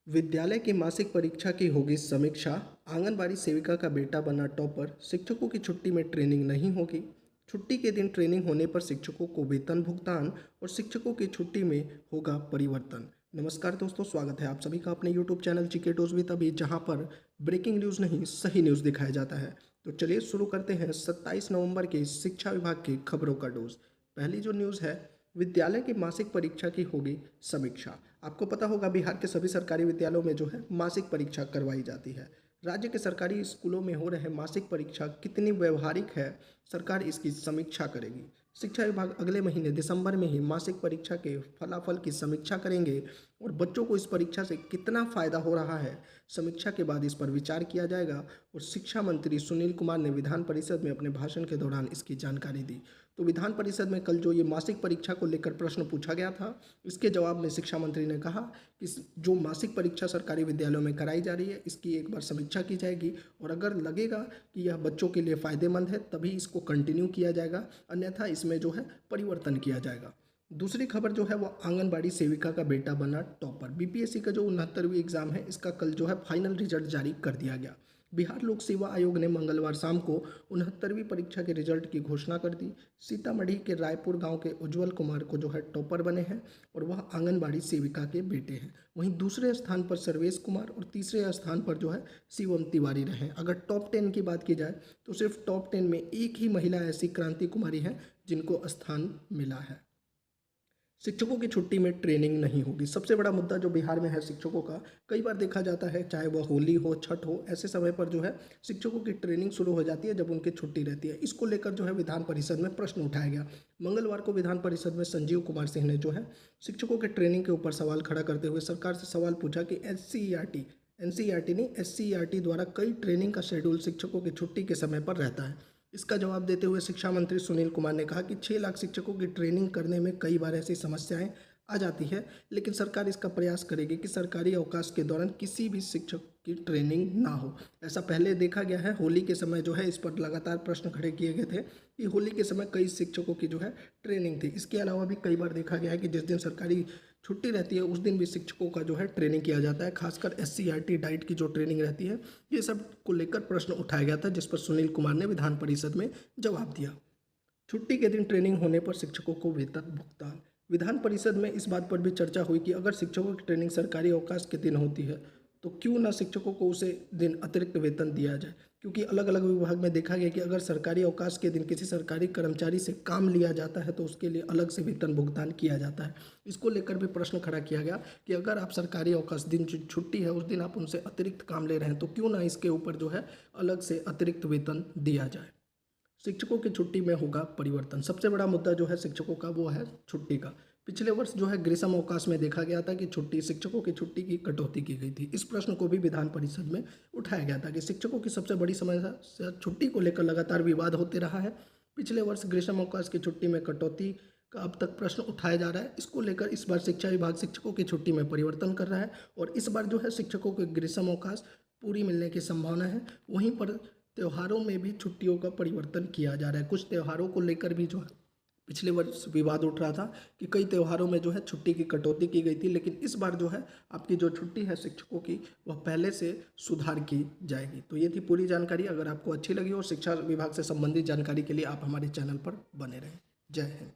विद्यालय की मासिक परीक्षा की होगी समीक्षा। आंगनबाड़ी सेविका का बेटा बना टॉपर। शिक्षकों की छुट्टी में ट्रेनिंग नहीं होगी। छुट्टी के दिन ट्रेनिंग होने पर शिक्षकों को वेतन भुगतान और शिक्षकों की छुट्टी में होगा परिवर्तन। नमस्कार दोस्तों, स्वागत है आप सभी का अपने YouTube channel GK dose with अभी, जहां पर ब्रेकिंग न्यूज़ नहीं सही न्यूज़ दिखाया जाता है। तो चलिए शुरू करते हैं 27 नवंबर के शिक्षा विभाग की खबरों का डोज। पहली जो न्यूज़ है, विद्यालय की मासिक परीक्षा की होगी समीक्षा। आपको पता होगा बिहार के सभी सरकारी विद्यालयों में जो है मासिक परीक्षा करवाई जाती है। राज्य के सरकारी स्कूलों में हो रहे मासिक परीक्षा कितनी व्यवहारिक है, सरकार इसकी समीक्षा करेगी। शिक्षा विभाग अगले महीने दिसंबर में ही मासिक परीक्षा के फलाफल की समीक्षा करेंगे और बच्चों को इस परीक्षा से कितना फायदा हो रहा है, समीक्षा के बाद इस पर विचार किया जाएगा। और शिक्षा मंत्री सुनील कुमार ने विधान परिषद में अपने भाषण के दौरान इसकी जानकारी दी। तो विधान परिषद में कल जो ये मासिक परीक्षा को लेकर प्रश्न पूछा गया था, इसके जवाब में शिक्षा मंत्री ने कहा कि जो मासिक परीक्षा सरकारी विद्यालयों में कराई जा रही है, इसकी एक बार समीक्षा की जाएगी और अगर लगेगा कि यह बच्चों के लिए फ़ायदेमंद है तभी इसको कंटिन्यू किया जाएगा, अन्यथा इसमें जो है परिवर्तन किया जाएगा। दूसरी खबर जो है वो आंगनबाड़ी सेविका का बेटा बना टॉपर। बीपीएससी का जो 69वीं एग्जाम है, इसका कल जो है फाइनल रिजल्ट जारी कर दिया गया। बिहार लोक सेवा आयोग ने मंगलवार शाम को 69वीं परीक्षा के रिजल्ट की घोषणा कर दी। सीतामढ़ी के रायपुर गांव के उज्जवल कुमार को जो है टॉपर बने हैं और वह आंगनबाड़ी सेविका के बेटे हैं। वहीं दूसरे स्थान पर सर्वेश कुमार और तीसरे स्थान पर जो है शिवम तिवारी रहे। अगर टॉप 10 की बात की जाए तो सिर्फ टॉप 10 में एक ही महिला ऐसी क्रांति कुमारी है जिनको स्थान मिला है। शिक्षकों की छुट्टी में ट्रेनिंग नहीं होगी। सबसे बड़ा मुद्दा जो बिहार में है शिक्षकों का, कई बार देखा जाता है चाहे वह होली हो, छठ हो, ऐसे समय पर जो है शिक्षकों की ट्रेनिंग शुरू हो जाती है जब उनकी छुट्टी रहती है। इसको लेकर जो है विधान परिषद में प्रश्न उठाया गया। मंगलवार को विधान परिषद में संजीव कुमार सिंह ने जो है शिक्षकों के ट्रेनिंग के ऊपर सवाल खड़ा करते हुए सरकार से सवाल पूछा कि एनसीईआरटी नहीं, एससीईआरटी द्वारा कई ट्रेनिंग का शेड्यूल शिक्षकों की छुट्टी के समय पर रहता है। इसका जवाब देते हुए शिक्षा मंत्री सुनील कुमार ने कहा कि 6 लाख शिक्षकों की ट्रेनिंग करने में कई बार ऐसी समस्याएं आ जाती है, लेकिन सरकार इसका प्रयास करेगी कि सरकारी अवकाश के दौरान किसी भी शिक्षक की ट्रेनिंग ना हो। ऐसा पहले देखा गया है, होली के समय जो है इस पर लगातार प्रश्न खड़े किए गए थे कि होली के समय कई शिक्षकों की जो है ट्रेनिंग थी। इसके अलावा भी कई बार देखा गया है कि जिस दिन सरकारी छुट्टी रहती है उस दिन भी शिक्षकों का जो है ट्रेनिंग किया जाता है, खासकर एससीईआरटी डाइट की जो ट्रेनिंग रहती है, ये सब को लेकर प्रश्न उठाया गया था, जिस पर सुनील कुमार ने विधान परिषद में जवाब दिया। छुट्टी के दिन ट्रेनिंग होने पर शिक्षकों को वेतन भुगतान। विधान परिषद में इस बात पर भी चर्चा हुई कि अगर शिक्षकों की ट्रेनिंग सरकारी अवकाश के दिन होती है तो क्यों ना शिक्षकों को उसे दिन अतिरिक्त वेतन दिया जाए, क्योंकि अलग अलग विभाग में देखा गया कि अगर सरकारी अवकाश के दिन किसी सरकारी कर्मचारी से काम लिया जाता है तो उसके लिए अलग से वेतन भुगतान किया जाता है। इसको लेकर भी प्रश्न खड़ा किया गया कि अगर आप सरकारी अवकाश दिन जो छुट्टी है उस दिन आप उनसे अतिरिक्त काम ले रहे हैं तो क्यों ना इसके ऊपर जो है अलग से अतिरिक्त वेतन दिया जाए। शिक्षकों की छुट्टी में होगा परिवर्तन। सबसे बड़ा मुद्दा जो है शिक्षकों का वो है छुट्टी का। पिछले वर्ष जो है ग्रीष्म अवकाश में देखा गया था कि शिक्षकों की छुट्टी की कटौती की गई थी। इस प्रश्न को भी विधान परिषद में उठाया गया था कि शिक्षकों की सबसे बड़ी समस्या छुट्टी को लेकर लगातार विवाद होते रहा है। पिछले वर्ष ग्रीष्म अवकाश की छुट्टी में कटौती का अब तक प्रश्न उठाया जा रहा है। इसको लेकर इस बार शिक्षा विभाग शिक्षकों की छुट्टी में परिवर्तन कर रहा है और इस बार जो है शिक्षकों को ग्रीष्म अवकाश पूरी मिलने की संभावना है। वहीं पर त्योहारों में भी छुट्टियों का परिवर्तन किया जा रहा है। कुछ त्योहारों को लेकर भी जो है पिछले वर्ष विवाद उठ रहा था कि कई त्योहारों में जो है छुट्टी की कटौती की गई थी, लेकिन इस बार जो है आपकी जो छुट्टी है शिक्षकों की वह पहले से सुधार की जाएगी। तो ये थी पूरी जानकारी। अगर आपको अच्छी लगी और शिक्षा विभाग से संबंधित जानकारी के लिए आप हमारे चैनल पर बने रहें। जय हिंद।